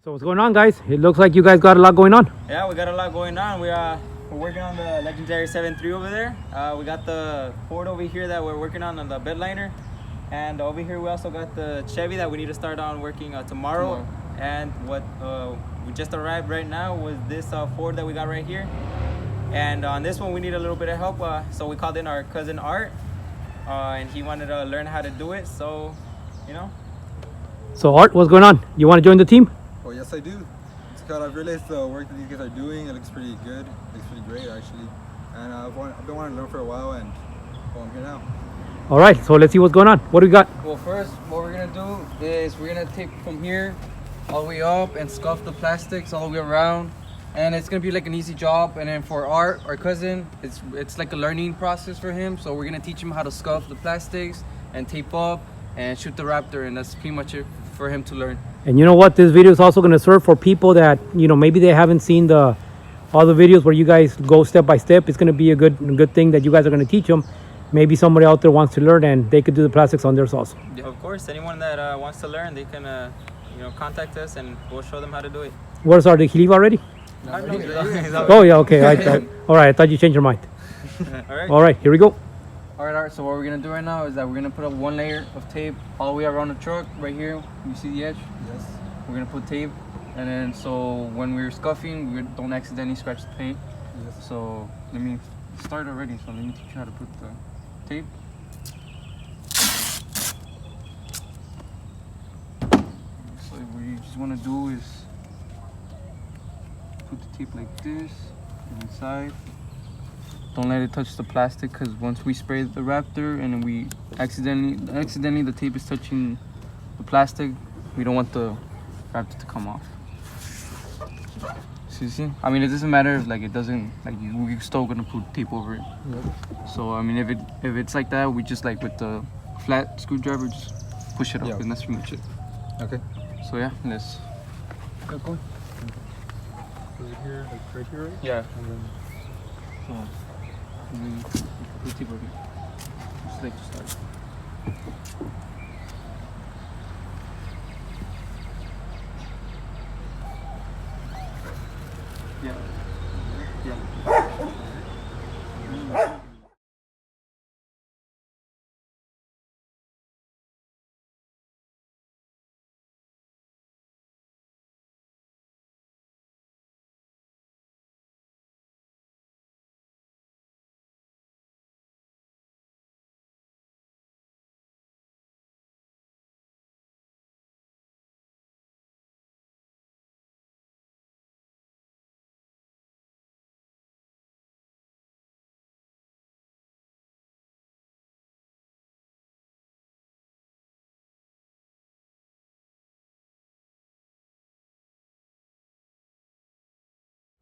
So what's going on, guys? It looks like you guys got a lot going on. Yeah, we got a lot going on. We're working on the legendary 7.3 over there. We got the Ford over here that we're working on the bed liner. And over here we also got the Chevy that we need to start on working tomorrow. And what we just arrived right now was this Ford that we got right here. And on this one we need a little bit of help. So we called in our cousin Art. And he wanted to learn how to do it. So, you know. So Art, what's going on? You want to join the team? Oh, yes, I do. It's because I've realized the work that these guys are doing, it looks pretty good. It looks pretty great, actually. And I've been wanting to learn for a while, and well, I'm here now. All right, so let's see what's going on. What do we got? Well, first, what we're going to do is we're going to tape from here all the way up and scuff the plastics all the way around. And it's going to be like an easy job. And then for Art, our cousin, it's like a learning process for him. So we're going to teach him how to scuff the plastics and tape up and shoot the Raptor. And that's pretty much it for him to learn. And you know what? This video is also going to serve for people that, you know, maybe they haven't seen all the videos where you guys go step by step. It's going to be a good thing that you guys are going to teach them. Maybe somebody out there wants to learn and they could do the plastics on theirs also. Yeah. Of course, anyone that wants to learn, they can contact us and we'll show them how to do it. Where's Art? Did he leave already? Oh yeah, okay. All right, I thought you changed your mind. All right, here we go. All right, so what we're going to do right now is that we're going to put up one layer of tape all the way around the truck right here. You see the edge? Yes. We're going to put tape. And then so when we're scuffing, we don't accidentally scratch the paint. Yes. So let me start already. So let me teach you how to put the tape. So what you just want to do is put the tape like this inside. Don't let it touch the plastic, because once we spray the Raptor and then we accidentally the tape is touching the plastic, we don't want the Raptor to come off. So you see? I mean, it doesn't matter if it doesn't, we're still gonna put tape over it. Yep. So I mean, if it's like that, we just with the flat screwdriver just push it up, and that's pretty much it. Okay. So yeah, let's go. Is it here, right here, right? Yeah. And then... Put tape over here. Just to start. Yeah.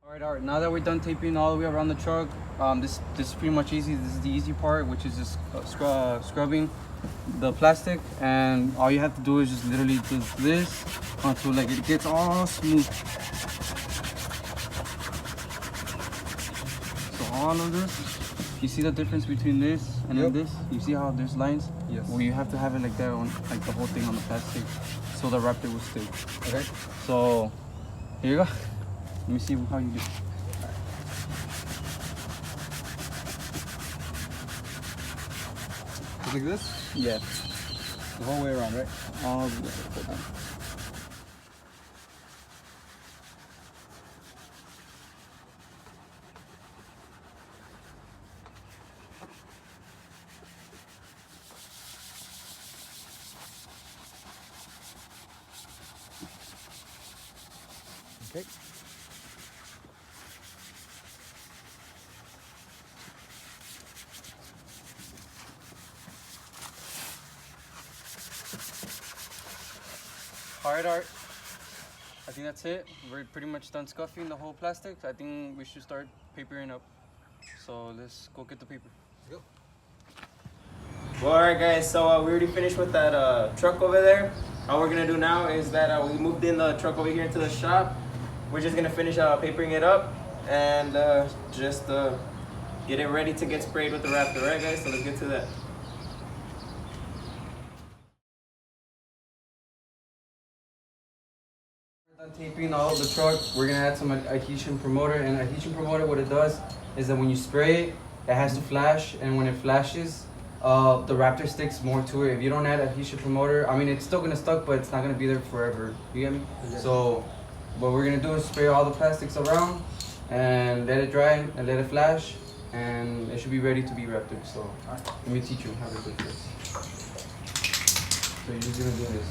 All right. Now that we're done taping all the way around the truck, this is pretty much easy. This is the easy part, which is just scrubbing the plastic, and all you have to do is just literally do this until it gets all smooth. So all of this, you see the difference between this and then this? You see how there's lines? Yes. Well, you have to have it like that on the whole thing on the plastic, so the Raptor will stick. Okay. So here you go. Let me see how you do. Just like this? Yeah. The whole way around, right? All the way. Okay. All right, Art. I think that's it. We're pretty much done scuffing the whole plastic. I think we should start papering up. So let's go get the paper. Let's go. Well, alright guys, so we already finished with that truck over there. All we're gonna do now is that we moved in the truck over here into the shop. We're just gonna finish papering it up and just get it ready to get sprayed with the Raptor, right guys? So let's get to that. Taping all of the truck, we're gonna add some adhesion promoter, and adhesion promoter, what it does is that when you spray it, it has to flash, and when it flashes, the Raptor sticks more to it. If you don't add adhesion promoter, I mean, it's still gonna stuck, but it's not gonna be there forever. You get me? So, what we're gonna do is spray all the plastics around, and let it dry, and let it flash, and it should be ready to be Raptor. So, let me teach you how to do this. So you're just gonna do this.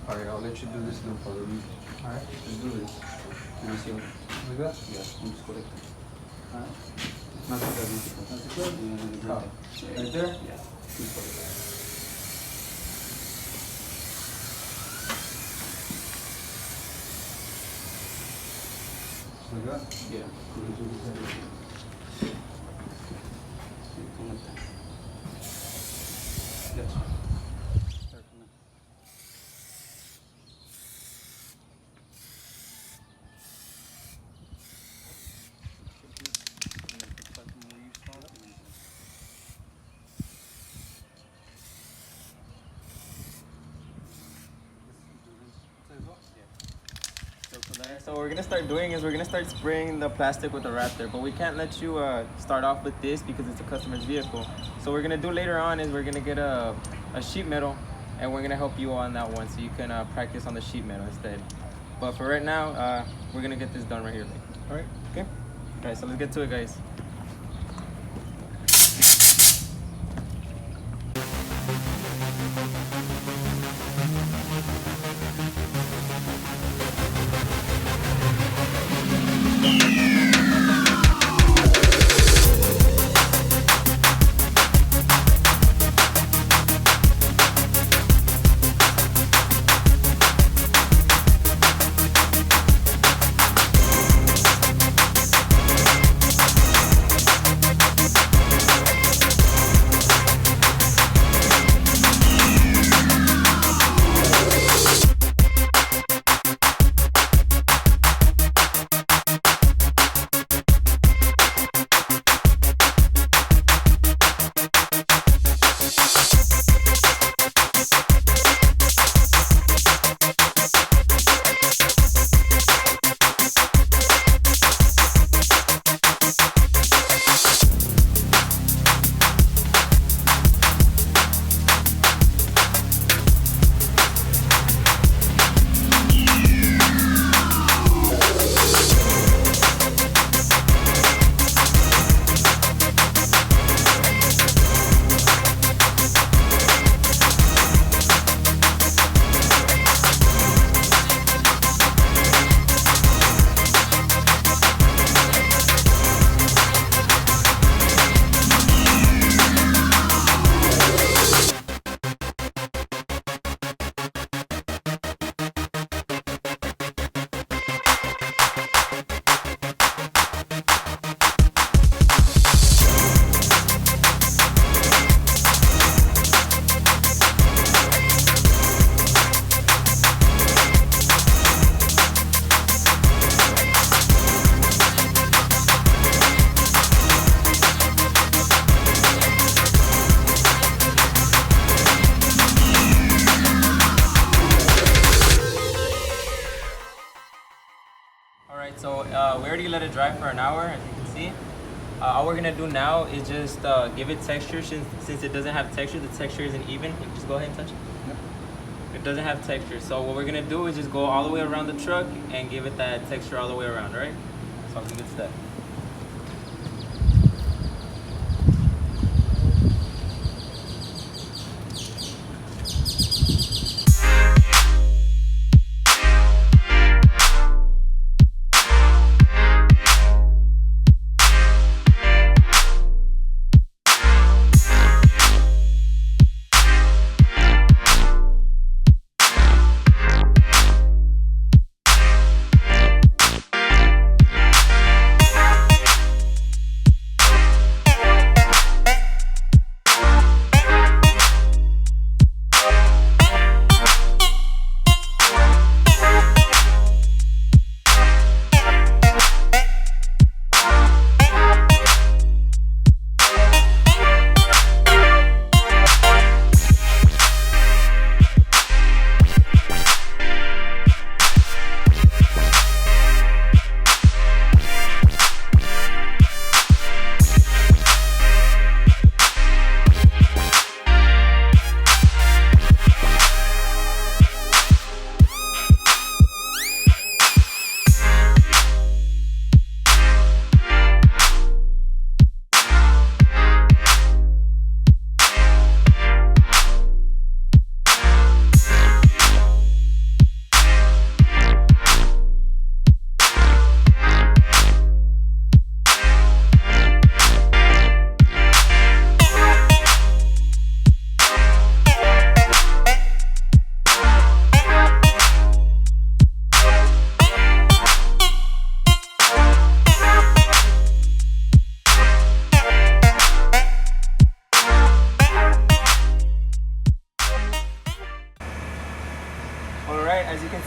Alright, I'll let you do this now, follow me. Alright, let's do this. Can you see it? Like that? Yeah, I'm just correct. Alright. Not like that, not like that. Oh, right there? Yeah. Just correct. Like that? Yeah. Yes. So what we're gonna start doing is we're gonna start spraying the plastic with the Raptor, but we can't let you start off with this because it's a customer's vehicle. So what we're gonna do later on is we're gonna get a sheet metal, and we're gonna help you on that one so you can practice on the sheet metal instead. But for right now, we're gonna get this done right here. All right? Okay. All right. So let's get to it, guys. So we already let it dry for an hour, as you can see. All we're gonna do now is just give it texture. Since it doesn't have texture, the texture isn't even. You can just go ahead and touch it. Yep. It doesn't have texture. So what we're gonna do is just go all the way around the truck and give it that texture all the way around, right? So that's a good step.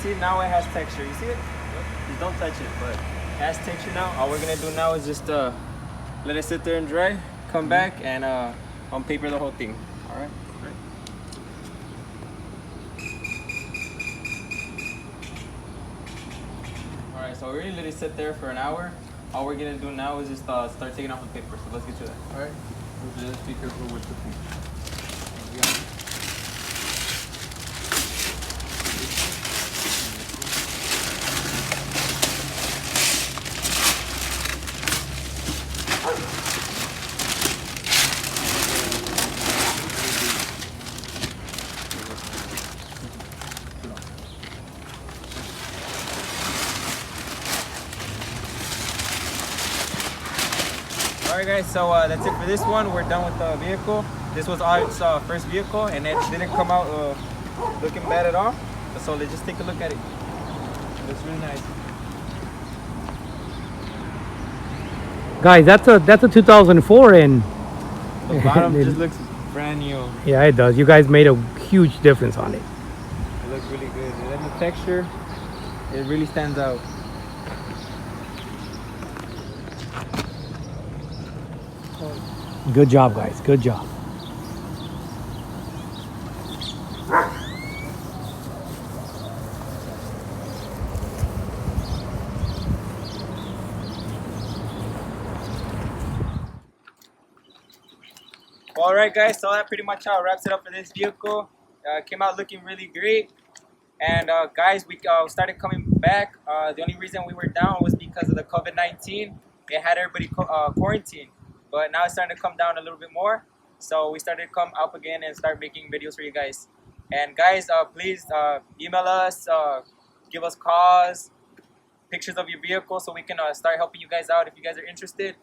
see now it has texture. You see it? Just don't touch it, but it has texture now. All we're gonna do now is just let it sit there and dry. Come back and unpaper the whole thing. All right. All right. So we're gonna let it sit there for an hour. All we're gonna do now is just start taking off the paper. So let's get to that. All right. Just be careful with the thing. Alright guys, so that's it for this one. We're done with the vehicle. This was Art's first vehicle and it didn't come out looking bad at all. So let's just take a look at it. It looks really nice. Guys, that's a 2004 and The bottom just looks brand new. yeah, it does. You guys made a huge difference on it. It looks really good. And then the texture, it really stands out. Good job, guys. Good job. Well, alright guys, so that pretty much wraps it up for this vehicle. Came out looking really great. And guys, we started coming back. The only reason we were down was because of the COVID-19. It had everybody quarantined. But now it's starting to come down a little bit more. So we started to come up again and start making videos for you guys. And guys, please email us, give us calls, pictures of your vehicle so we can start helping you guys out if you guys are interested.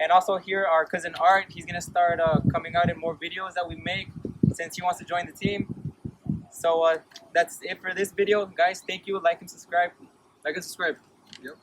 And also here, our cousin Art, he's going to start coming out in more videos that we make since he wants to join the team. So that's it for this video. Guys, thank you. Like and subscribe. Like and subscribe. Yep.